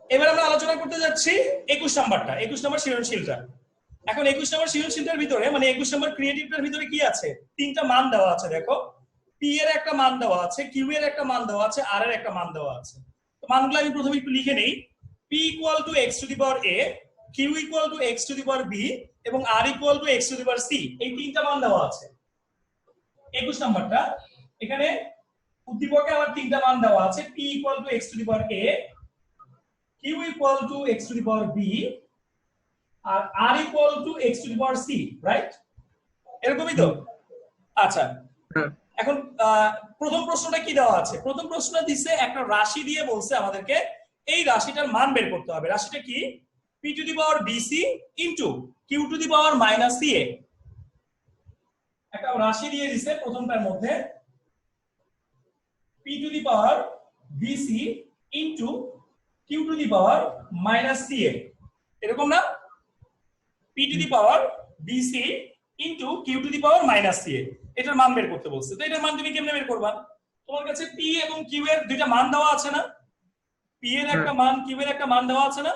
এবার আমরা আলোচনা করতে যাচ্ছি 21 নাম্বারটা, 21 নাম্বার সৃজনশীলটা। এখন 21 নাম্বার সৃজনশীলটার ভিতরে মানে 21 নাম্বার ক্রিয়েটিভটার ভিতরে কি আছে? তিনটা মান দেওয়া আছে। দেখো, পি এর একটা মান দেওয়া আছে, কিউ এর একটা মান দেওয়া আছে, আর এর একটা মান দেওয়া আছে। তো মানগুলো আমি প্রথমে একটু লিখে নেই। P equal to x to the power A, Q equal to x to the power b এবং আর equal to x to the power c. এই তিনটা মান দেওয়া আছে 21 নাম্বারটা। এখানে উদ্দীপকে আবার তিনটা মান দেওয়া আছে, P equal to x to the power A, Q equal to x to the power B আর R equal to x to the power C, right? এরকমই তো? আচ্ছা, এখন প্রথম প্রশ্নটা কি দেওয়া আছে? প্রথম প্রশ্নটা দিচ্ছে একটা রাশি দিয়ে বলছে আমাদেরকে এই রাশিটার মান বের করতে হবে। রাশিটা কি? P to the power b c into q to the power minus C a. একটা রাশি দিয়ে দিছে প্রথমটার মধ্যে, p to the power b c into q to the power minus C a, এরকম না? P to the power b c into q to the power minus C a, এটার মান বের করতে বলছে। তো এটার মান তুমি কেমনে বের করবা? তোমার কাছে পি এবং কিউ এর দুইটা মান দেওয়া আছে না? পি এর একটা মান, কিউ এর একটা মান দেওয়া আছে না?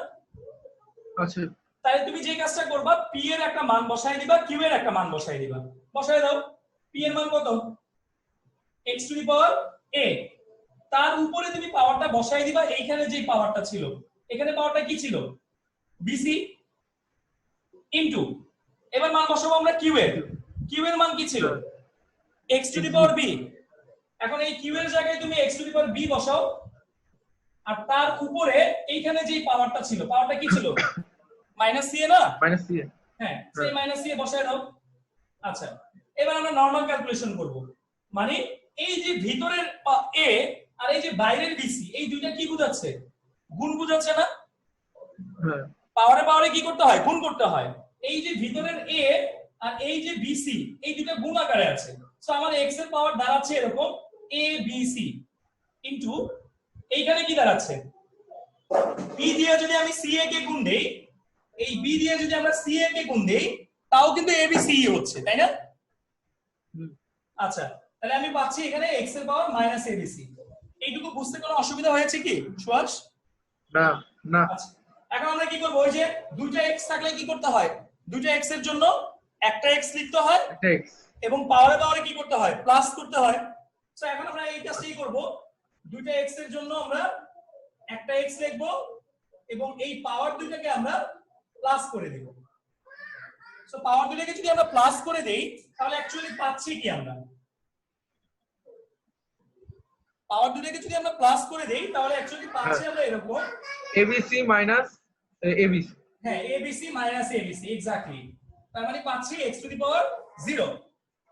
আচ্ছা, তাই তুমি যে কাজটা করবা, পি এর একটা মান বসাই দিবা, কিউ এর একটা মান বসাই দিবা। বসাই দাও। পি এর মান কত? x to the power a, তার উপরে তুমি পাওয়ারটা বসাই দিবা। এইখানে যে পাওয়ারটা ছিল, এখানে পাওয়ারটা কি ছিল? বিসি ইনটু, এবার মান বসাবো আমরা কিউ এর। কিউ এর মান কি ছিল? x to the power b। এখন এই কিউ এর জায়গায় তুমি x to the power b বসাও, আর তার উপরে এইখানে যে পাওয়ারটা ছিল, পাওয়ারটা কি ছিল? মাইনাস সি এ না? Minus C. হ্যাঁ, সেই মাইনাস সি এ বসায় দাও। আচ্ছা, এবার আমরা নরমাল ক্যালকুলেশন করব। মানে এই যে ভিতরের এ আর এই যে বাইরের বিসি, এই দুইটা কি বোঝাচ্ছে? গুণ বোঝাচ্ছে না? হ্যাঁ, পাওয়ারে পাওয়ারে কি করতে হয়? গুণ করতে হয়। এই যে ভিতরের এ আর এই যে বিসি, এই দুটো গুণ আকারে আছে। সো আমাদের x এর পাওয়ার দাঁড়াচ্ছে এরকম a b c ইনটু এইখানে কি দাঁড়াচ্ছে? b দিয়ে যদি আমি ca কে গুণ দেই, এই b দিয়ে যদি আমরা ca কে গুণ দেই, তাও কিন্তু a b c হচ্ছে, তাই না? আচ্ছা, তাহলে আমি পাচ্ছি এখানে x এর পাওয়ার মাইনাস abc। এইটুকু বুঝতে কোনো অসুবিধা হয়েছে কি সুভাষ? না না। আচ্ছা, এখন আমরা কি করব? ওই যে দুইটা x থাকলে কি করতে হয়? দুইটা x এর জন্য একটা x লিখতে হয় এবং পাওয়ারে পাওয়ারে কি করতে হয়? প্লাস করতে হয়। সো এখন আমরা এই কাজটাই করব। দুইটা x এর জন্য আমরা একটা x লিখব এবং এই পাওয়ার দুইটাকে আমরা প্লাস করে দেব। সো পাওয়ার দুইটাকে যদি আমরা প্লাস করে দেই, তাহলে অ্যাকচুয়ালি পাচ্ছি কি আমরা? পাওয়ার দুইটাকে যদি আমরা প্লাস করে দেই, তাহলে অ্যাকচুয়ালি পাচ্ছি আমরা এরকম এবিসি মাইনাস এবিসি। হ্যাঁ, abc মাইনাস abc, এক্স্যাক্টলি। তার মানে পাচ্ছি x টু দি পাওয়ার 0।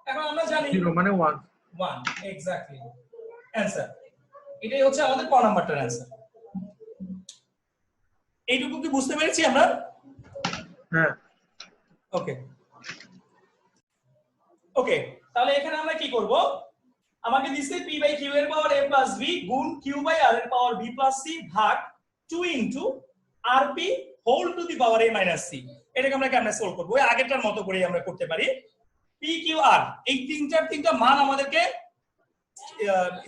এখন আমরা জানি 0 মানে 1। 1, এক্স্যাক্টলি অ্যানসার। এটাই হচ্ছে আমাদের ক নাম্বারটার অ্যানসার। এইটুকু কি বুঝতে পেরেছি আমরা? হ্যাঁ, ওকে ওকে, তাহলে এখানে আমরা কি করব? আমাকে দিছে p বাই q এর পাওয়ার a প্লাস b গুণ q বাই r এর পাওয়ার b প্লাস c ভাগ 2 into rp whole to the power a minus c। এটাকে আমরা কেমনে সলভ করব? ওই আগেরটার মতো করেই আমরা করতে পারি। p q r এই তিনটা মান আমাদেরকে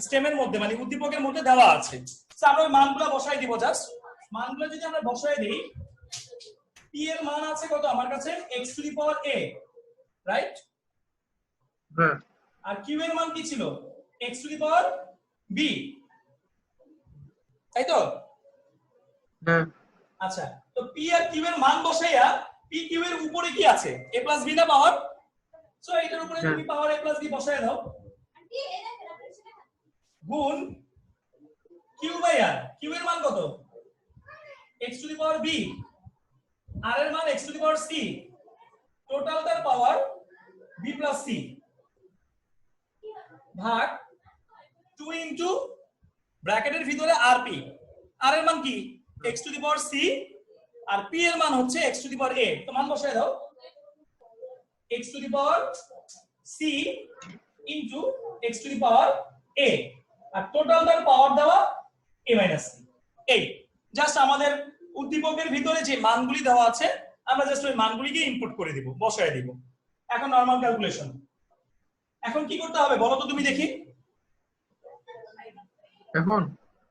স্টেমের মধ্যে মানে উদ্দীপকের মধ্যে দেওয়া আছে। সো আমরা ওই মানগুলো বসাই দিব। জাস্ট মানগুলো যদি আমরা বসাই দেই, p এর মান আছে কত আমার কাছে? x to the power a, right? হ্যাঁ। আর q এর মান কি ছিল? x to the power b, তাই তো? হ্যাঁ। আচ্ছা, তো p আর q এর মান বসাইয়া p q এর উপরে কি আছে? a প্লাস b না পাওয়ার? সো এটার উপরে তুমি পাওয়ার a প্লাস b বসায় দাও গুণ q বাই r। q এর মান কত? x to the power b, r এর মান x to the power c, total তার পাওয়ার b প্লাস c ভাগ 2 ইনটু ব্র্যাকেটের ভিতরে rp। r এর মান কি? x to the power c আর p এর মান হচ্ছে x to the power a। তো মান বসায় দাও, x to the power c into x to the power a আর টোটাল তার পাওয়ার দেওয়া a মাইনাস c। এই জাস্ট আমাদের উদ্দীপকের ভিতরে যে মানগুলি দেওয়া আছে, আমরা জাস্ট ওই মানগুলিকে ইনপুট করে দিব, বসায় দিব। এখন নরমাল ক্যালকুলেশন। এখন কি করতে হবে বলো তো তুমি দেখি? এখন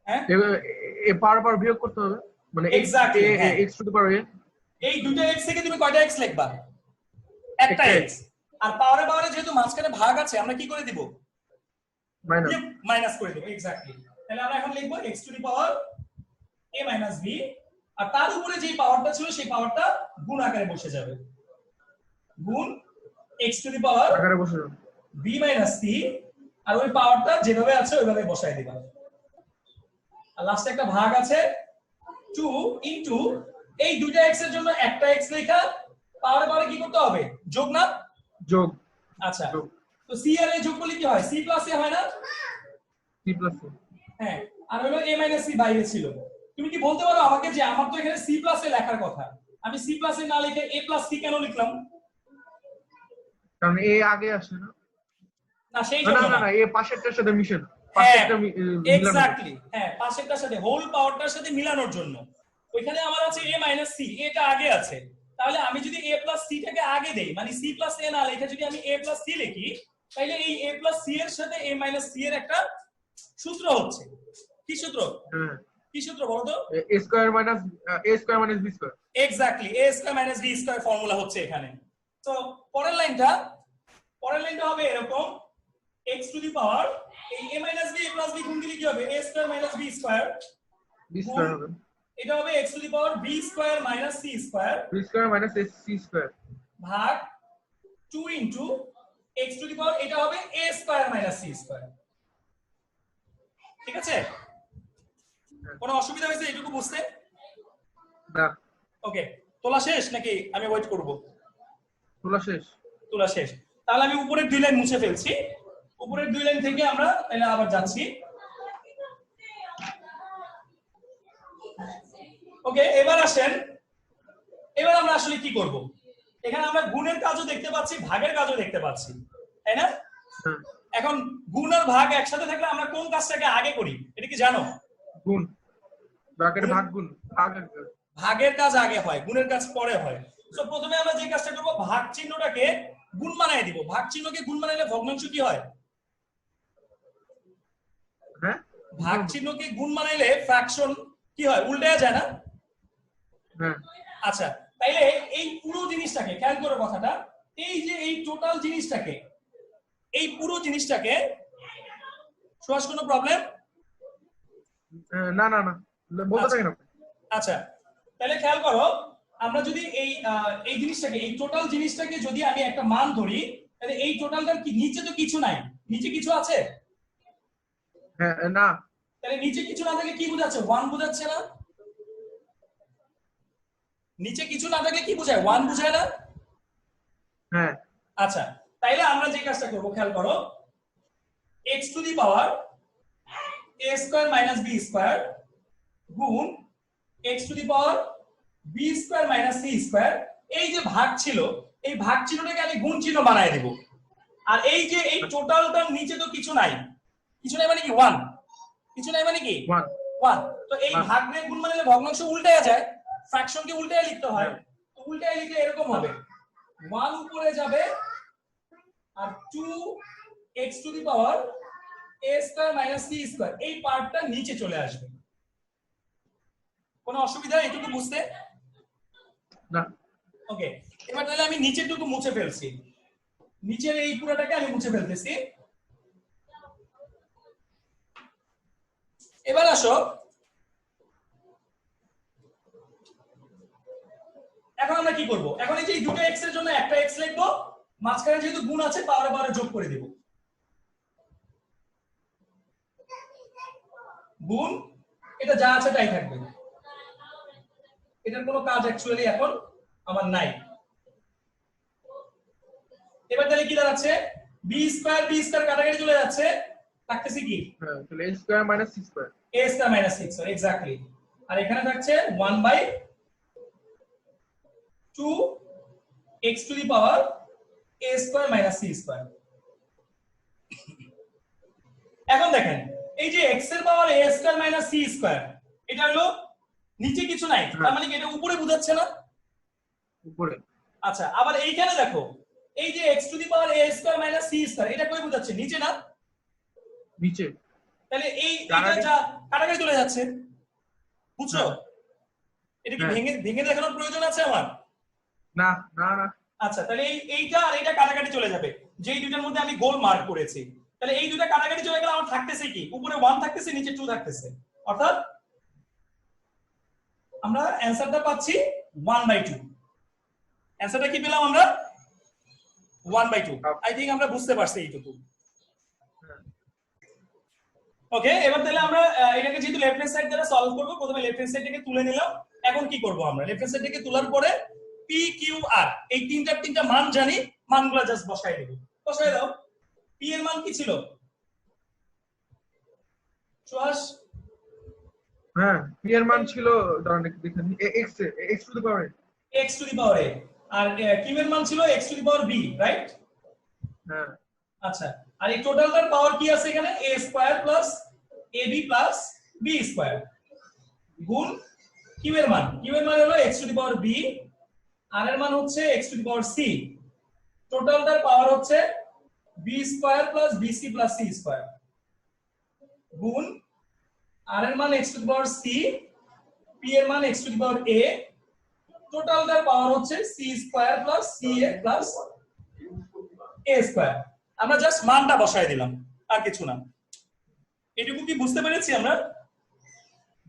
হ্যাঁ, এ পাওয়ার বিয়োগ করতে হবে। মানে Exactly, হ্যাঁ। x to the power a এই দুটো x থেকে তুমি কয়টা x লিখবা? একটা একটা x। আর পাওয়ারে পাওয়ারে যেহেতু মাঝখানে ভাগ আছে আমরা কি করে দিব? মাইনাস মাইনাস করে দেব। এক্স্যাক্টলি। তাহলে আমরা এখন লিখব x to the power a মাইনাস b, আর তার উপরে যে পাওয়ারটা ছিল সেই পাওয়ারটা গুণ আকারে বসে যাবে। গুণ x টু দি পাওয়ার আকারে বসে যাবে b মাইনাস c, আর ওই পাওয়ারটা যেভাবে আছে ওইভাবে বসায় দিবা। আর লাস্টে একটা ভাগ আছে 2 ইনটু এই দুইটা x এর জন্য একটা x লেখা, পাওয়ারে পাওয়ারে কি করতে হবে? যোগ না? যোগ আচ্ছা, যোগ তো c আর a যোগ করলে কি হয়? c প্লাস a হয় না? c প্লাস a হ্যাঁ, আর হলো a মাইনাস c বাইরে ছিল। তুমি কি বলতে পারো আমাকে যে আমার তো এখানে c প্লাস a লেখার কথা, আমি c প্লাস a না লিখে a প্লাস c কেন লিখলাম? কারণ a আগে আসে না না সেই না জন্য না না। না a পাশেরটার সাথে মিশে না হ্যাঁ, পাশেরটা মিলানো এক্স্যাক্টলি, হ্যাঁ, পাশেরটার সাথে হোল পাওয়ারটার সাথে মিলানোর জন্য। ওইখানে আমার আছে a মাইনাস c, এটা আগে আছে। তাহলে আমি যদি a প্লাস c টাকে আগে দেই, মানে c প্লাস a না লিখে যদি আমি a প্লাস c লিখি, তাহলে এই a প্লাস c এর সাথে a মাইনাস c এর একটা সূত্র হচ্ছে। কি সূত্র? হ্যাঁ কি সূত্র বলো তো? a square minus b square exactly, a square minus b square formula হচ্ছে এখানে। তো পরের লাইনটা হবে এরকম, x টু দি পাওয়ার এই a মাইনাস b a প্লাস b গুণ দিলে কি হবে? a square minus b square b square হবে এটা হবে x to the power b square minus c square b square minus c square ভাগ 2 ইনটু x টু দি পাওয়ার এটা হবে a square minus c square. ঠিক আছে? কোনো অসুবিধা হয়েছে এইটুকু বুঝতে? না ওকে, তোলা শেষ নাকি আমি ওয়েট করব? তোলা শেষ তোলা শেষ। তাহলে আমি উপরের দুই লাইন মুছে ফেলছি। উপরের দুই লাইন থেকে আমরা তাহলে আবার যাচ্ছি। ওকে, এবার আসেন, এবার আমরা আসলে কি করব? এখানে আমরা গুণের কাজও দেখতে পাচ্ছি, ভাগের কাজও দেখতে পাচ্ছি, তাই না? হ্যাঁ এখন গুণ আর ভাগ একসাথে থাকলে আমরা কোন কাজটাকে আগে করি এটা কি জানো? গুণ ব্র্যাকেট ভাগ গুণ ভাগ ভাগের কাজ আগে হয়, গুণের কাজ পরে হয়। তো প্রথমে আমরা যে কাজটা করব, ভাগ চিহ্নটাকে গুণ বানায় দিব। ভাগ চিহ্নকে গুণ বানাইলে ভগ্নাংশ কি হয়? হ্যাঁ ভাগ চিহ্নকে গুণ বানাইলে ফ্র্যাকশন কি হয়? উল্টে যায় না? হ্যাঁ আচ্ছা, তাইলে এই পুরো জিনিসটাকে খেয়াল করো কথাটা, এই যে এই টোটাল জিনিসটাকে, এই পুরো জিনিসটাকে, সুহাস কোনো প্রবলেম? না না না বলতে থাকেন আপনি আচ্ছা, তাহলে খেয়াল করো, আমরা যদি এই জিনিসটাকে, এই টোটাল জিনিসটাকে যদি আমি একটা মান ধরি, তাহলে এই টোটালটার কি নিচে তো কিছু নাই, নিচে কিছু আছে? হ্যাঁ না তাহলে নিচে কিছু না থাকলে কি বোঝাচ্ছে? 1 বোঝাচ্ছে না? নিচে কিছু না থাকলে কি বোঝায়? 1 বোঝায় না? হ্যাঁ আচ্ছা, তাইলে আমরা যে কাজটা করব খেয়াল করো, x to the power a square minus b square গুণ x to the power b square minus c square, এই যে ভাগ ছিল, এই ভাগ চিহ্নটাকে আমি গুণ চিহ্ন বানায় দেব। আর এই যে এই টোটালটার নিচে তো কিছু নাই, কিছু নাই মানে কি? 1, কিছু নাই মানে কি? 1। তো এই ভাগ নিয়ে গুণ বানালে ভগ্নাংশ উল্টায় যায়, ফ্র্যাকশনকে উল্টায় লিখতে হয়। তো উল্টায় লিখলে এরকম হবে, 1 উপরে যাবে আর 2x two the power a square minus c square, এই পার্টটা নিচে চলে আসবে। কোনো অসুবিধা এটুকু বুঝতে? না ওকে, এবার তাহলে আমি নিচেরটুকু মুছে ফেলছি, নিচের এই পুরোটাকে আমি মুছে ফেলতেছি। এবার আসো, এখন আমরা কি করব? এখন এই যে দুটো x এর জন্য একটা x লিখবো, মাঝখানে যেহেতু গুণ আছে পাওয়ারে পাওয়ারে যোগ করে দেব। গুণ, এটা যা আছে তাই থাকবে, এটার কোনো কাজ অ্যাকচুয়ালি এখন আমার নাই। এবার তাহলে কি দাঁড়াচ্ছে? b স্কয়ার কাটাকাটি চলে যাচ্ছে, থাকতেছে কি? হ্যাঁ তাহলে a square minus c square a square minus c square, exactly. আর এখানে থাকছে 1/2 x to the power a square minus c square. এখন দেখেন, এই যে x এর power a square minus c square, এটা হলো নিচে কিছু নাই, তার মানে কি এটা উপরে বোঝাচ্ছে না? উপরে। আচ্ছা, আবার এইখানে দেখো, এই যে x to the power a square minus c square, এটা কই বোঝাচ্ছে? নিচে না? নিচে। তাহলে এই এটা যা কাটাকাটি চলে যাচ্ছে, বুঝছো? এটা কি ভেঙে ভেঙে দেখানোর প্রয়োজন আছে আমার? না না না। আচ্ছা, তাহলে এইটা আর এইটা কাটাকাটি চলে যাবে, যেই দুইটার মধ্যে আমি গোল মার্ক করেছি। তাহলে এই দুইটা কাটাকাটি চলে গেলে আমার থাকতেছে কি, উপরে 1 থাকতেছে, নিচে 2 থাকতেছে। অর্থাৎ আমরা অ্যানসারটা পাচ্ছি 1/2। অ্যানসারটা কি পেলাম আমরা? 1/2। আই থিংক আমরা বুঝতে পারছি এইটুকু। ওকে, এবার তাহলে আমরা এটাকে যেহেতু লেফট হ্যান্ড সাইড দ্বারা সলভ করব, প্রথমে লেফট হ্যান্ড সাইডটাকে তুলে নিলাম। এখন কি করব আমরা? লেফট হ্যান্ড সাইডটাকে তোলার পরে পি কিউ আর এই তিনটা মান জানি, মানগুলো জাস্ট বসাই দেব। বসাই দাও। পি এর মান কি ছিল? সুহাস? হ্যাঁ, পি এর মান ছিল, দাঁড়ান একটু দেখে নিই, x to the power x to the power a, আর কিউ এর মান ছিল x to the power b, right? হ্যাঁ। আচ্ছা, আর এই টোটালটার পাওয়ার কি আছে এখানে? a square plus ab plus b square গুণ কিউ এর মান হলো x to the power b, আর এর মান হচ্ছে x to the power c। টোটালটার পাওয়ার হচ্ছে b square plus bc plus c square গুণ আর এর মান x to the power c, p এর মান x to the power a। টোটালটার পাওয়ার হচ্ছে c square plus ca plus a square. আমরা জাস্ট মানটা বসাই দিলাম, আর কিছু না। এটুকু কি বুঝতে পেরেছি আমরা?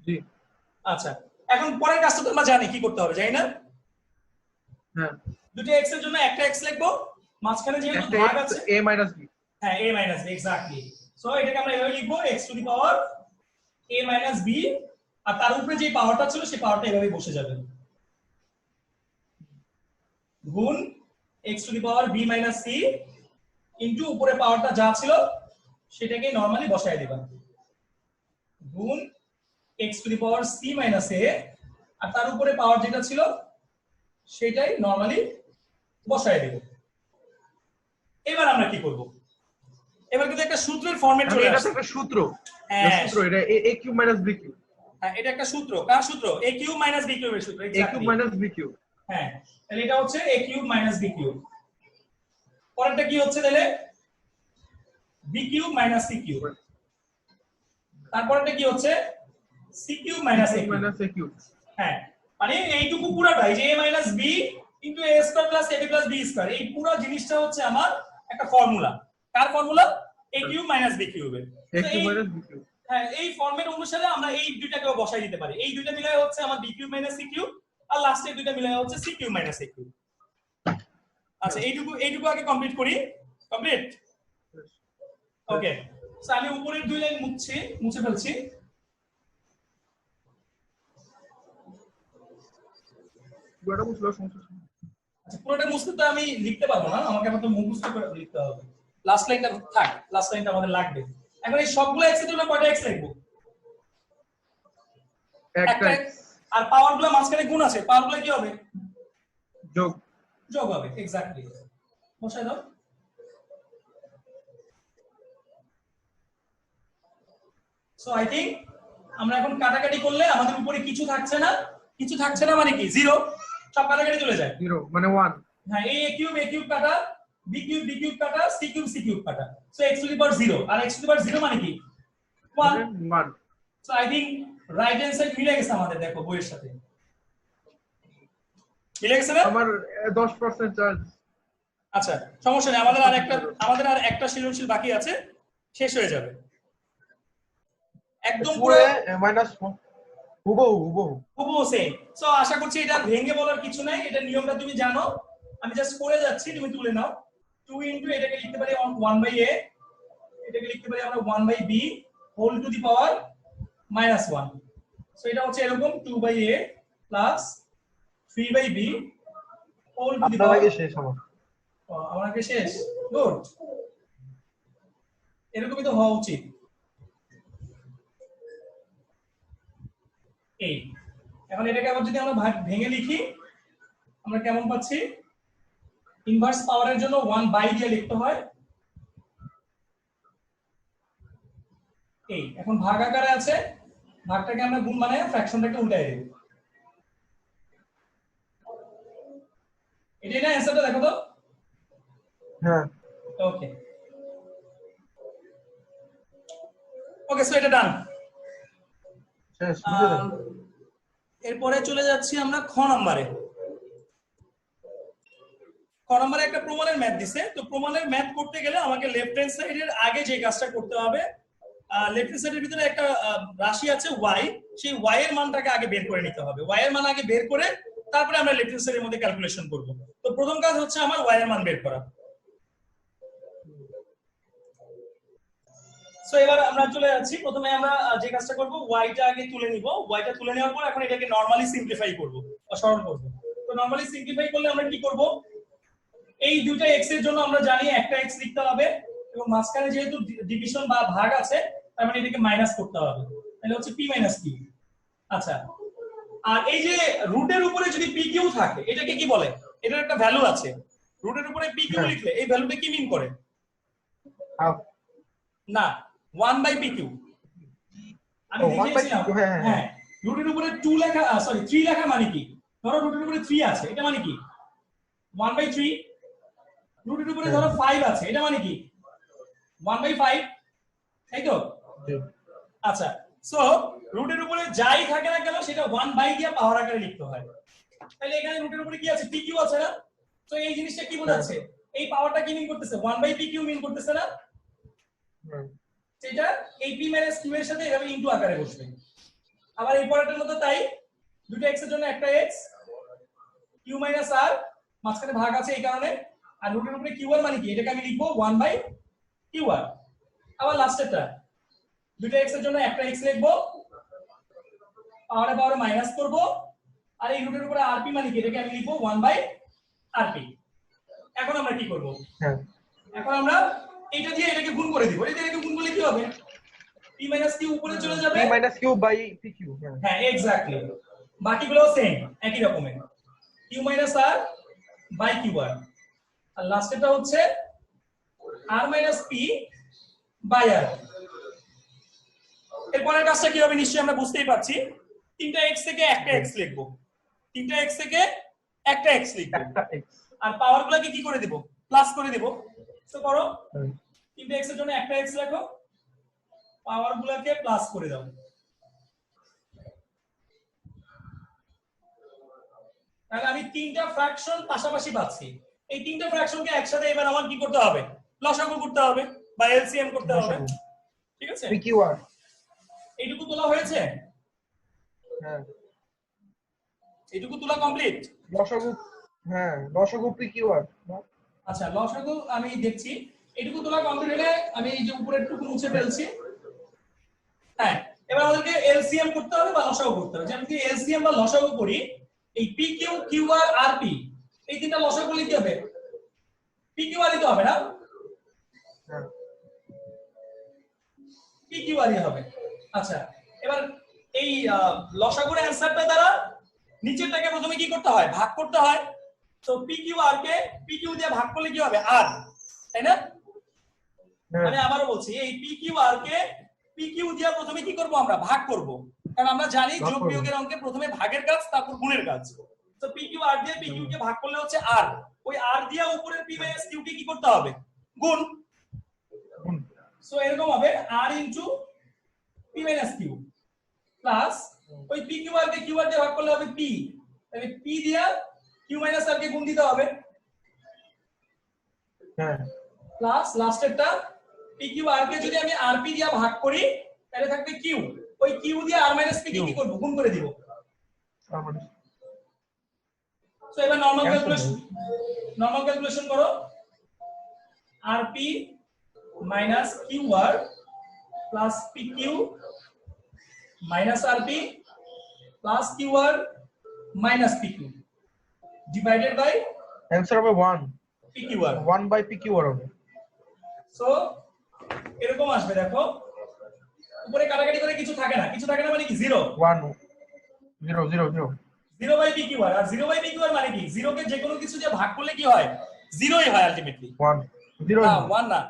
জি। আচ্ছা, এখন পরের কাজটা তো আমরা জানি কি করতে হবে, জানি না? হ্যাঁ, দুটো x এর জন্য একটা x লিখবো, মাঝখানে যেহেতু একটা ভাগ আছে a মাইনাস b। হ্যাঁ, a মাইনাস b, এক্স্যাক্টলি। সো এটাকে আমরা এভাবে লিখবো x to the power a মাইনাস b, আর তার উপরে যে পাওয়ারটা ছিল সেই পাওয়ারটা এভাবে বসে যাবে গুণ x to the power b minus c into উপরে পাওয়ারটা যা ছিল সেটাকে নরমালি বসায় দিবা গুণ x to the power c minus a, আর তার উপরে পাওয়ার যেটা ছিল সেটাই নরমালি বসায় দেব। এবার আমরা কি করব? এবার কিন্তু একটা সূত্রের ফরম্যাট চলে এটা আসছে। একটা সূত্র, হ্যাঁ, এটা a cube minus b cube. হ্যাঁ, এটা একটা সূত্র। কার সূত্র? a কিউব মাইনাস b কিউবের সূত্র। a cube minus b cube. হ্যাঁ, তাহলে এটা হচ্ছে a cube minus b cube. পরেরটা কি হচ্ছে তাহলে? b cube minus c cube. তারপরটা কি হচ্ছে? c cube minus a cube. হ্যাঁ, মানে এইটুকু পুরাটাই যে a মাইনাস b into a square plus ab plus b square, এই পুরো জিনিসটা হচ্ছে আমার একটা ফর্মুলা। কার formula? a cube minus b কিউবের। a cube minus b cube. হ্যাঁ, এই ফরম্যাট অনুসারে আমরা এই দুইটাকেও বসাই দিতে পারি। এই দুইটা মিলায় হচ্ছে আমার b cube minus c cube, আর লাস্টের দুইটা মিলায় হচ্ছে c cube minus a cube. আচ্ছা, এইটুকু আগে কমপ্লিট করি। কমপ্লিট? ওকে, সো আমি উপরের দুই লাইন মুছে ফেলছি। পুরোটা বুঝলো সমস্যা। আচ্ছা, পুরোটা মুছতে তো আমি লিখতে পারবো না, আমাকে আবার তো মুখস্থ করে লিখতে হবে। লাস্ট লাইনটা থাক, লাস্ট লাইনটা আমাদের লাগবে। এখন এই সবগুলো x এর জন্য কয়টা x লিখবো? একটা x। আর পাওয়ারগুলো মাঝখানে গুণ আছে, পাওয়ারগুলো কি হবে? যোগ হবে, এক্স্যাক্টলি। বসাই দাও। সো আই থিংক আমরা এখন কাটাকাটি করলে আমাদের উপরে কিছু থাকছে না। কিছু থাকছে না মানে কি? জিরো। সব কাটাকাটি চলে যায়। 0 মানে 1। হ্যাঁ, a কিউব কাটা, b কিউব কাটা, c কিউব কাটা। So x to the power 0, আর x টু দি পাওয়ার 0 মানে কি? 1। So I think right hand side মিলে গেছে আমাদের, দেখো বইয়ের সাথে মিলে গেছে না? আমার 10% চার্জ। আচ্ছা, সমস্যা নেই, আমাদের আর একটা সৃজনশীল বাকি আছে, শেষ হয়ে যাবে একদম পুরো মাইনাস হুবহু সেম। সো আশা করছি এটা ভেঙে বলার কিছু নাই, এটা নিয়মটা তুমি জানো। আমি জাস্ট করে যাচ্ছি, তুমি তুলে নাও। 2 ইনটু এটাকে লিখতে পারি 1/a, এটাকে লিখতে পারি আমরা 1/b whole to the power -1। So এটা হচ্ছে এরকম 2/a plus 3/b whole to the power. আপনার আগে শেষ আমার। আমার আগে শেষ? গুড, এরকমই তো হওয়া উচিত। এই এখন এটাকে আবার যদি আমরা ভেঙে লিখি, আমরা কেমন পাচ্ছি? ইনভার্স পাওয়ারের জন্য 1/, দিয়ে লিখতে হয়। এই এখন ভাগ আকারে আছে, ভাগটাকে আমরা গুণ বানাই, ফ্র্যাকশনটাকে উল্টাই দেব। এটাই না অ্যানসারটা? দেখো তো। হ্যাঁ, ওকে ওকে, সো এটা ডান। শেষ। এরপরে চলে যাচ্ছি আমরা খ নম্বরে। খ নম্বরে একটা প্রমাণের ম্যাথ দিছে। তো প্রমাণের ম্যাথ করতে গেলে আমাকে লেফট হ্যান্ড সাইডের আগে যে কাজটা করতে হবে, লেফট হ্যান্ড সাইডের ভিতরে একটা রাশি আছে y, সেই y এর মানটাকে আগে বের করে নিতে হবে। y এর মান আগে বের করে তারপরে আমরা লেফট হ্যান্ড সাইডের মধ্যে ক্যালকুলেশন করব। তো প্রথম কাজ হচ্ছে আমার y এর মান বের করা। সো এবার আমরা চলে যাচ্ছি, প্রথমে আমরা যে কাজটা করব y টা আগে তুলে নিব। y টা তুলে নেওয়ার পর এখন এটাকে নরমালি সিম্পলিফাই করব বা সরল করব। তো নরমালি সিম্পলিফাই করলে আমরা কি করব, এই দুইটা x এর জন্য আমরা জানি একটা x লিখতে হবে এবং মাঝখানে যেহেতু ডিভিশন বা ভাগ আছে তার মানে এটাকে মাইনাস করতে হবে, তাহলে হচ্ছে p - q। আচ্ছা, আর এই যে রুটের উপরে যদি pq থাকে এটাকে কি বলে, এটার একটা ভ্যালু আছে। রুটের উপরে pq লিখলে এই ভ্যালুটা কি মিন করে? না, 1/pq। আমি দেখিয়েছিলাম। হ্যাঁ, রুটের উপরে 2 লেখা, সরি 3 লেখা মানে কি? ধরো রুটের উপরে 3 আছে, এটা মানে কি 1/3। রুটের উপরে ধরো 5 আছে, এটা মানে কি 1/5, তাই তো? আচ্ছা, সো রুটের উপরে যাই থাকে না কেন সেটা 1 দিয়ে পাওয়ার আকারে লিখতে হয়। তাহলে এখানে রুটের উপরে কি আছে, pq আছে না? তো এই জিনিসটা কি বোঝাচ্ছে, এই পাওয়ারটা কি মিন করতেছে, 1/pq মিন করতেছে না? সেটা এই p - q এর সাথে এভাবে ইনটু আকারে বসবে। আবার এই পরেরটার মতো তাই, দুটো x এর জন্য একটা x, q - r, মাঝখানে ভাগ আছে এই কারণে। আর রুটের উপরে qr মানে কি, এটাকে আমি লিখবো 1/qr। আবার লাস্টেরটা, দুটো x এর জন্য একটা x লিখবো, পাওয়ারে মাইনাস করব। আর এই রুটের উপরে rp মানে কি, এটাকে আমি লিখবো 1/rp। এখন আমরা কি করব, এখন আমরা এটা দিয়ে এটাকে গুণ করে দিব। এটা এটাকে গুণ করলে কি হবে, p - q উপরে চলে যাবে, p - q by pq। হ্যাঁ এক্স্যাক্টলি, বাকিগুলো সেম একই রকমের, q - r by qr। আর লাস্টেরটা হচ্ছে r - p by r। এরপরের কাজটা কি হবে নিশ্চয়ই আমরা বুঝতেই পারছি। তিনটা x থেকে একটা x লিখবো, তিনটা x থেকে একটা x লিখবো, আর পাওয়ার গুলোকে কি করে দিব, প্লাস করে দিব। তো করো, তিনটা x এর জন্য একটা x লেখো, পাওয়ার গুলোকে প্লাস করে দাও। তাহলে আমি তিনটা ফ্র্যাকশন পাশাপাশি পাচ্ছি। এই তিনটা ফ্র্যাকশনকে একসাথে এবার আমার কি করতে হবে, লসাগু করতে হবে বা এলসিএম করতে হবে। ঠিক আছে, pqr এইটুকু তোলা হয়েছে? হ্যাঁ, এইটুকু তোলা কমপ্লিট। লসাগু, হ্যাঁ লসাগু pqr। আচ্ছা, লসাগু আমি দেখছি। এইটুকু তোলা কমপ্লিট হলে আমি এই যে উপরের টুকু মুছে ফেলছি। হ্যাঁ, এবার আমাদেরকে এলসিএম করতে হবে বা লসাগু করতে হবে। যেমন কি এলসিএম বা লসাগু করি, এই pq qr rp এই তিনটা লসাগু করলে কি হবে, pqr ই তো হবে না, pqr ই হবে। আচ্ছা, এবার এই লসাগুর অ্যানসারটা দ্বারা নিচেরটাকে প্রথমে কি করতে হয়, ভাগ করতে হয়। তো pqr কে pq দিয়ে ভাগ করলে কি হবে, r, তাই না? আমি আবারও বলছি, এই pqr কে pq দিয়ে প্রথমে কি করব, আমরা ভাগ করব। কারণ আমরা জানি যোগ বিয়োগের অঙ্কে প্রথমে ভাগের কাজ তারপর গুণের কাজ। তো pqr দিয়ে pq কে ভাগ করলে হচ্ছে r, ওই r দিয়ে উপরের p - q কে কি করতে হবে, গুণ। সো এরকম হবে r into p - q plus ওই pqr কে qr দিয়ে ভাগ করলে হবে p, তাহলে p দিয়ে q - r কে গুণ দিতে হবে। হ্যাঁ, প্লাস লাস্টেরটা pqr কে যদি আমি rp দিয়ে ভাগ করি তাহলে থাকবে q, ওই q দিয়ে r - p কে কি করব, গুণ করে দিব। সো এবার নরমাল ক্যালকুলেশন করো, rp minus qr plus pq minus rp plus qr minus pq divided by answer হবে 1 pqr 1/pqr হবে। সো এরকম আসবে, দেখো উপরে কাটাকাটি করে কিছু থাকে না, কিছু থাকে না মানে কি 0 1 0 0 0 0/pqr। আর 0/pqr মানে কি, 0 কে যে কোনো কিছু দিয়ে ভাগ করলে কি হয়, 0ই হয় আলটিমেটলি। 1 0 না 1 না,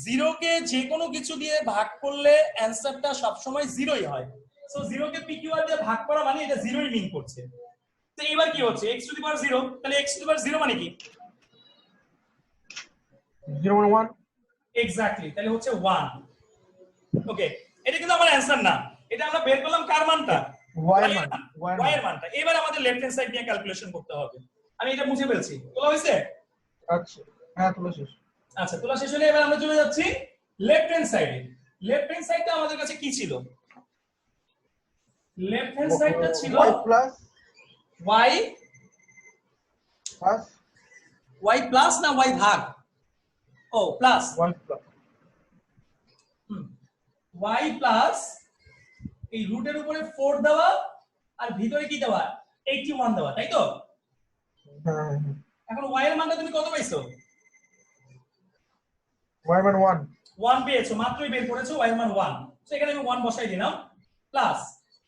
0 কে যে কোনো কিছু দিয়ে ভাগ করলে অ্যানসারটা সব সময় 0ই হয়। সো 0 কে pqr দিয়ে ভাগ করা মানে এটা 0ই মিন করছে। তো এবার কি হচ্ছে, x টু দি পাওয়ার 0, তাহলে x টু দি পাওয়ার 0 মানে কি, 0 মানে 1। এক্স্যাক্টলি, তাহলে হচ্ছে 1। ওকে, এটা কিন্তু আমার অ্যানসার না, এটা আমরা বের করলাম কার মানটা, y y মান y এর মানটা এবার আমাদের লেফট হ্যান্ড সাইড নিয়ে ক্যালকুলেশন করতে হবে। আমি এটা মুছে ফেলছি, তোলা হয়েছে? আচ্ছা হ্যাঁ তোলা শেষ। আচ্ছা, তোলা শেষ হলে এবার আমরা চলে যাচ্ছি লেফট হ্যান্ড সাইডে। লেফট হ্যান্ড সাইডটা আমাদের কাছে কি ছিল? লেফট হ্যান্ড সাইডটা ছিল y প্লাস y প্লাস না y ভাগ? ও plus, y plus y plus এই রুটের উপরে 4 দেওয়া আর ভিতরে কি দেওয়া 81 দেওয়া, তাই তো? হ্যাঁ এখন y এর মানটা তুমি কত পাইছো? y মান 1 1 পেয়েছো, মাত্রই বের করেছো y এর মান 1। সো এখানে আমি 1 বসাই দিলাম প্লাস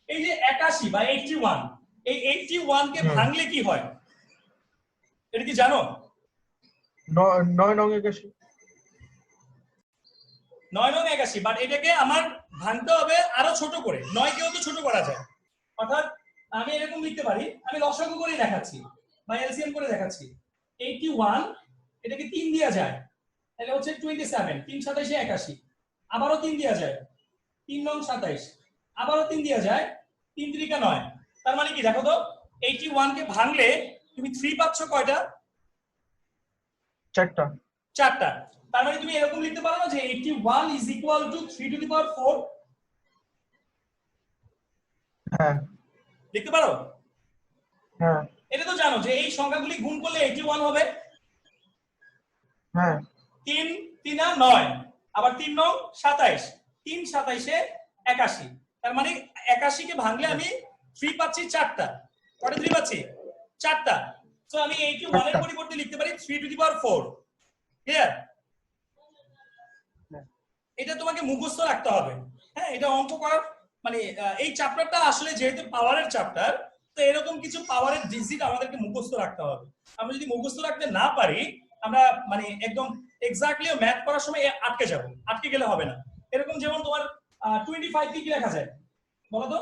এই যে 81 বা 81, এই 81 কে ভাঙলে কি হয় এটা কি জানো? 9 নং 81 9 নং 81, বাট এটাকে আমার ভাঙতে হবে আরো ছোট করে, 9 কেও তো ছোট করা যায়। অর্থাৎ আমি এরকম লিখতে পারি, আমি লসাগু করে দেখাচ্ছি বা এলসিএম করে দেখাচ্ছি। 81 এটাকে 3 দেয়া যায়, তাহলে হচ্ছে 27, 3 27 81, আবারও 3 দেয়া যায়, 3 নং 27, আবারও 3 দেয়া যায়, 3 3 9। তার মানে কি দেখো তো, 81 কে ভাঙলে তুমি 3 পাচ্ছ কয়টা? 4টা। তার মানে তুমি এরকম লিখতে পারো না যে 81 is equal to 3 to the power 4? হ্যাঁ লিখতে পারো? হ্যাঁ এটা তো জানো যে এই সংখ্যাগুলি গুণ করলে 81 হবে। হ্যাঁ 3 3 9, আবার 3 9 27, 3 27 এ 81। তার মানে 81 কে ভাঙলে আমি 3 পাচ্ছি 4টা। কয়টা 3 পাচ্ছি? 4টা। সো আমি 81 এর পরিবর্তে লিখতে পারি 3 to the power 4। ক্লিয়ার? এটা তোমাকে মুখস্থ রাখতে হবে। হ্যাঁ, এটা অঙ্ক করার মানে এই চ্যাপ্টারটা আসলে যেহেতু পাওয়ারের চ্যাপ্টার, তো এরকম কিছু পাওয়ারের ডিজিট আমাদেরকে মুখস্থ রাখতে হবে। আমরা যদি মুখস্থ রাখতে না পারি, আমরা মানে একদম এক্স্যাক্টলি ম্যাথ করার সময় আটকে যাব, আটকে গেলে হবে না। এরকম যেমন তোমার 25 কি লেখা যায় বলো তো?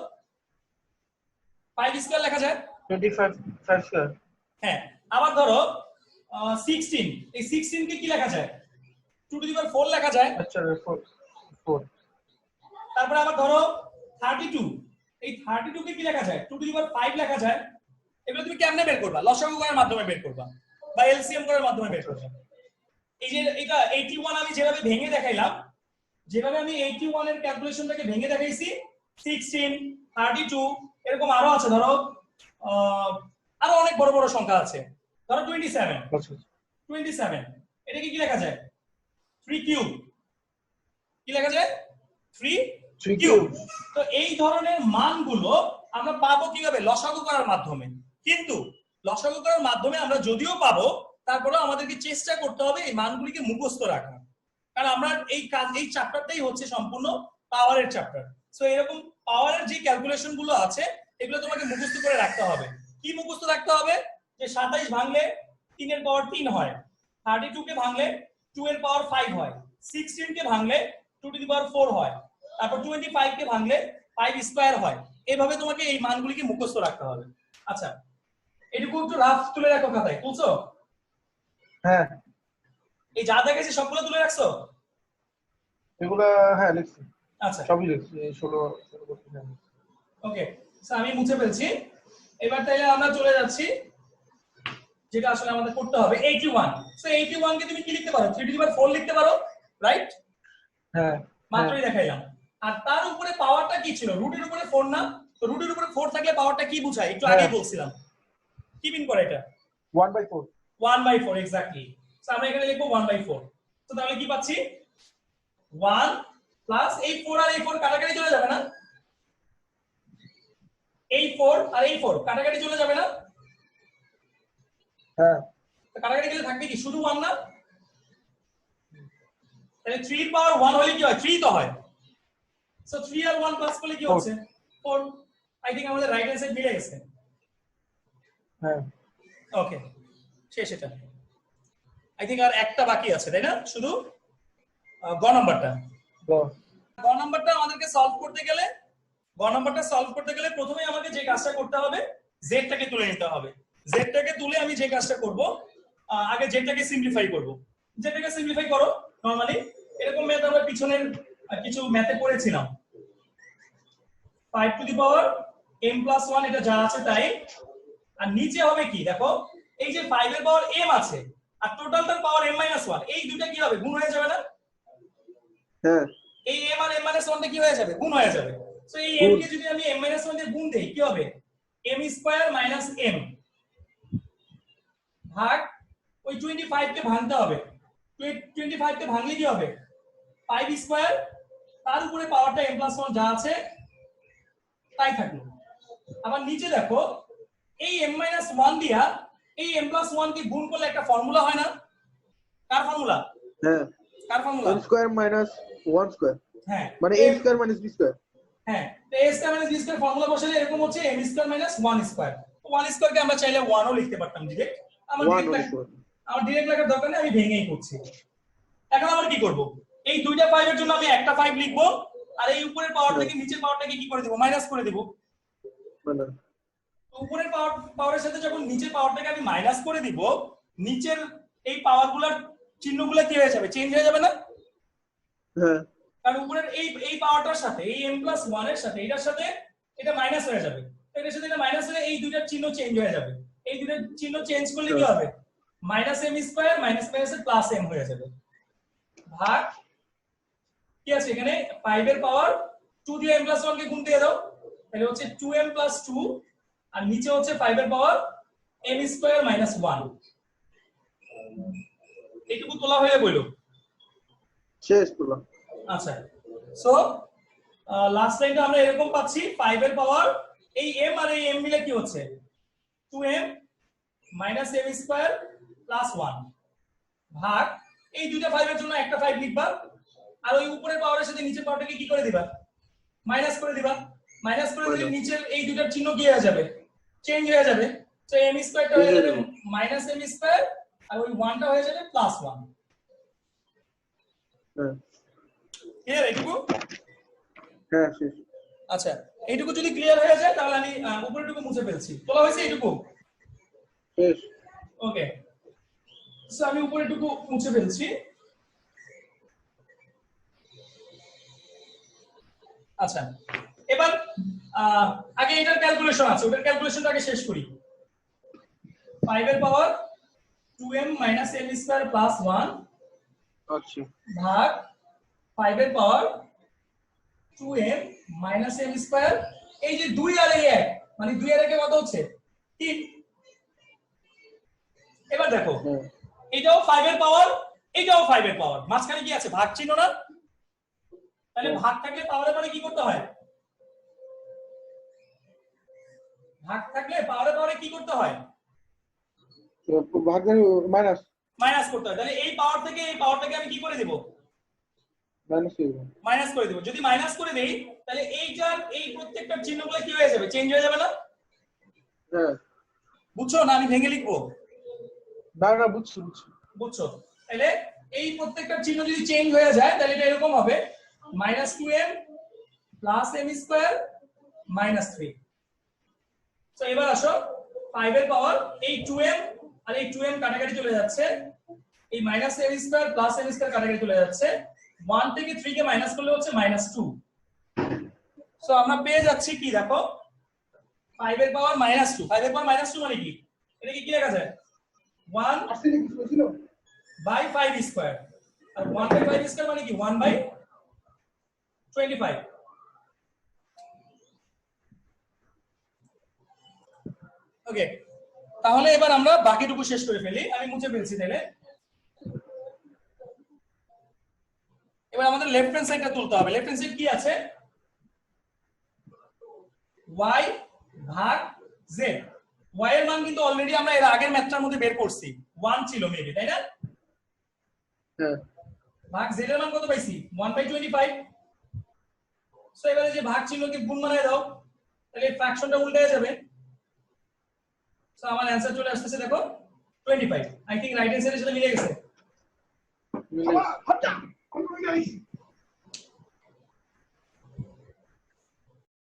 5 স্কয়ার লেখা যায় 25 5 স্কয়ার। হ্যাঁ, আবার ধরো 16, এই 16 কে কি লেখা যায়? 2 to the power 4 লেখা যায়। আচ্ছা 4। তারপরে আবার ধরো 32, এই 32 কে কি লেখা যায়? 2 to the power 5 লেখা যায়। এগুলো তুমি কেমনে বের করবা? লসাগু করার মাধ্যমে বের করবা বা এলসিএম করার মাধ্যমে বের করবা। এই যে এটা 81 আমি যেভাবে ভেঙে দেখাইলাম, যেভাবে আমি 81 এর ক্যালকুলেশনটাকে ভেঙে দেখাইছি, 16 32 এরকম আরো আছে। ধরো আরো অনেক বড় বড় সংখ্যা আছে। ধরো 27, এটাকে কি লেখা যায়? 3 কিউব। কি লেখা যায়? 3 কিউব। তো এই ধরনের মানগুলো আমরা পাবো কিভাবে? লসাগু করার মাধ্যমে। কিন্তু লসাগু করার মাধ্যমে আমরা যদিও পাবো, তারপরেও আমাদেরকে চেষ্টা করতে হবে এই মানগুলিকে মুখস্থ রাখা, কারণ আমরা এই চ্যাপ্টারটাই হচ্ছে সম্পূর্ণ পাওয়ারের চ্যাপ্টার। সো এরকম পাওয়ারের যে ক্যালকুলেশন গুলো আছে, এগুলো তোমাকে মুখস্থ করে রাখতে হবে। কি মুখস্থ রাখতে হবে? যে 27 ভাঙলে 3 এর পাওয়ার 3 হয়, 32 কে ভাঙলে 2 এর পাওয়ার 5 হয়, 16 কে ভাঙলে 2 to the power 4 হয়, তারপর 25 কে ভাঙলে 5 স্কয়ার হয়। এইভাবে তোমাকে এই মানগুলিকে মুখস্থ রাখতে হবে। আচ্ছা, এটুকু একটু রাফ তুলে রাখো খাতায়। তুলছো? হ্যাঁ। এই যা দেখেছি সবগুলো তুলে রাখছো? এগুলা হ্যাঁ লিখছি। আচ্ছা, সবই লিখছি। 16 করতে জানি। ওকে, স্যার আমি মুছে ফেলছি। এবার তাইলে আমরা চলে যাচ্ছি যেটা আসলে আমাদের করতে হবে, 81। সো 81 কে তুমি কি লিখতে পারো? 3 to the power 4 লিখতে পারো, রাইট? হ্যাঁ, মাত্রই দেখাইলাম। আর তার উপরে পাওয়ারটা কি ছিল? রুটের উপরে 4 না? তো রুটের উপরে 4 থাকলে পাওয়ারটা কি বোঝায়? একটু আগেই বলছিলাম। কি মিন করে এটা? 1/4। 1/4 এক্স্যাক্টলি। সো আমরা এখানে লিখবো 1/4। তো তাহলে কি পাচ্ছি? 1 প্লাস এই 4 আর এই 4 কাটাকাটি চলে যাবে না? এই 4 আর এই 4 কাটাকাটি চলে যাবে না? হ্যাঁ। তো কাটাকাটি গেলে থাকবে কি? শুধু 1 না? তাহলে 3 এর পাওয়ার 1 হলে কি হয়? 3 তো হয়। সো 3 আর 1 প্লাস করলে কি হচ্ছে? 4। আই থিং আমাদের রাইট হ্যান্ড সাইড মিলে গেছে। হ্যাঁ। ওকে, শেষ এটা। আই থিং আর একটা বাকি আছে, তাই না? শুধু গ নাম্বারটা। গ নাম্বারটা আমাদেরকে সলভ করতে গেলে, প্রথমে আমাকে যে কাজটা করতে হবে, জেডটাকে তুলে নিতে হবে। জেডটাকে তুলে আমি যে কাজটা করব, আগে জেডটাকে সিম্পলিফাই করব। জেডটাকে সিম্পলিফাই করো নরমালি। এরকম ম্যাথ আমরা পিছনের কিছু ম্যাথে করেছিলাম। 5 to the power m+1 এটা যা আছে তাই, আর নিচে হবে কি দেখো, এই যে 5 এর পাওয়ার m আছে আর টোটালটার পাওয়ার m-1, এই দুটো কি হবে, গুণ হয়ে যাবে না? হ্যাঁ এই m আর m-1 টা কি হয়ে যাবে, গুণ হয়ে যাবে। সো এই m কে যদি আমি m-1 দিয়ে গুণ দেই কি হবে, m² - m ভাগ ওই 25 কে ভাঙতে হবে, 25 কে ভাঙলে কি হবে 5² তার উপরে পাওয়ারটা m+1 যা আছে তাই থাকলো। আবার নিচে দেখো এই m-1 দিয়া এই m+1 কে গুণ করলে একটা ফর্মুলা হয় না? কার ফর্মুলা? হ্যাঁ কার ফর্মুলা? m² - 1 স্কয়ার, হ্যাঁ মানে a² - b স্কয়ার। হ্যাঁ, তো a² - b স্কয়ার ফর্মুলা বসালে এরকম হচ্ছে m² - 1 স্কয়ার। 1 স্কয়ারকে আমরা চাইলে 1 ও লিখতে পারতাম ডাইরেক্ট। আমার 1 ডিরেক্ট লেখার দরকার নেই, আমি ভেঙেই করছি। এখন আমরা কি করব, এই দুইটা 5 এর জন্য আমি একটা 5 লিখব আর এই উপরের পাওয়ারটাকে নিচের পাওয়ারটাকে কি করে দেব, মাইনাস করে দেব। মানে উপরের পাওয়ারের সাথে যখন নিচের পাওয়ারটাকে আমি মাইনাস করে দিব, নিচের এই পাওয়ারগুলোর চিহ্নগুলো কি হয়ে যাবে, চেঞ্জ হয়ে যাবে না? হ্যাঁ কারণ উপরের এই পাওয়ারটার সাথে এই m+1 এর সাথে এটার সাথে এটা মাইনাস হয়ে যাবে, তো এটার সাথে এটা মাইনাস হলে এই দুইটার চিহ্ন চেঞ্জ হয়ে যাবে। এই দুইটার চিহ্ন চেঞ্জ করলে কি হবে, -m² - m হয়ে যাবে ভাগ কি আছে এখানে 5 এর পাওয়ার 2 দিয়ে m+1 কে গুণ দিয়ে দাও, তাহলে হচ্ছে 2m + 2 আর নিচে হচ্ছে 5 এর পাওয়ার m² - 1। এইটুকু তোলা হয়ে গেল। শেষ পুরো। আচ্ছা, সো লাস্ট লাইনটা আমরা এরকম পাচ্ছি 5 এর পাওয়ার এই m আর এই m মিলে কি হচ্ছে 2m - m² + 1 ভাগ এই দুইটা 5 এর জন্য একটা 5 লিখবা আর ওই উপরের পাওয়ারের সাথে নিচের পাওয়ারটাকে কি করে দিবা, মাইনাস করে দিবা। মাইনাস করে দিলে নিচের এই দুইটার চিহ্ন কি হয়ে যাবে, চেঞ্জ হয়ে যাবে। তো m² টা হয়ে যাবে -m² আর ওই 1 টা হয়ে যাবে +1। হ্যাঁ ক্লিয়ার এইটুকু? হ্যাঁ শেষ। আচ্ছা, এইটুকু যদি ক্লিয়ার হয়ে যায় তাহলে আমি উপরেরটুকু মুছে ফেলছি। তোলা হয়েছে এইটুকু? শেষ। ওকে, সো আমি উপরেরটুকু মুছে ফেলছি। আচ্ছা, এবার আগে এটার ক্যালকুলেশন আছে, ওটার ক্যালকুলেশনটা আগে শেষ করি। 5 এর পাওয়ার 2m - m² + 1 আচ্ছা ভাগ 5 এর পাওয়ার 2m - m², এই যে 2 আর এই 1 মানে 2 আর 1 কত হচ্ছে 3। এবার দেখো এটাও 5 এর পাওয়ার, এটাও 5 এর পাওয়ার, মাঝখানে কি আছে ভাগ চিহ্ন না? তাহলে ভাগ থাকলে পাওয়ারে মানে কি করতে হয়, ভাগ থাকলে পাওয়ারে কি করতে হয়, ভাগের মাইনাস মাইনাস করতে হয়। তাহলে এই পাওয়ার থেকে এই পাওয়ারটাকে আমি কি করে দেব, মাইনাস করে দেব। যদি মাইনাস করে দেই তাহলে এইটার এই প্রত্যেকটা চিহ্নগুলো কি হয়ে যাবে, চেঞ্জ হয়ে যাবে না? হ্যাঁ বুঝছো না আমি ভেঙে লিখবো? না না বুঝছি বুঝছো? তাহলে এই প্রত্যেকটা চিহ্ন যদি চেঞ্জ হয়ে যায় তাহলে এটা এরকম হবে -2m + m² - 3। তো এবার আসো 5 এর পাওয়ার এই 2m আর এই 2m কাটাকাটি চলে যাচ্ছে, এই -m² + m² কাটাকাটি চলে যাচ্ছে, 1 থেকে 3 কে মাইনাস করলে হচ্ছে -2। সো আমরা পেয়ে যাচ্ছি কি দেখো 5 এর পাওয়ার -2, 5 এর পাওয়ার -2 মানে কি, এটা কি লেখা যায় 1 by 5² আর 1 by 5² মানে কি 1 by 25। ওকে, তাহলে এবার আমরা বাকিটুকু শেষ করে ফেলি, আমি মুছে ফেলছি তাহলে। এবার আমাদের লেফট হ্যান্ড সাইডটা তুলতে হবে। লেফট হ্যান্ড সাইড কি আছে, y ভাগ z। y এর মান কিন্তু অলরেডি আমরা এর আগের ম্যাথটার মধ্যে বের করছি, 1 ছিল মেবি, তাই না? হ্যাঁ ভাগ z এর মান কত পাইছি 1/25। সো এবারে যে ভাগ চিহ্নকে গুণ বানায় দাও, তাহলে ফ্র্যাকশনটা উল্টে যাবে। সো আমার অ্যানসার চলে আসছে দেখো 25। আই থিং রাইট হ্যান্ড সাইডের সাথে মিলে গেছে। মিলে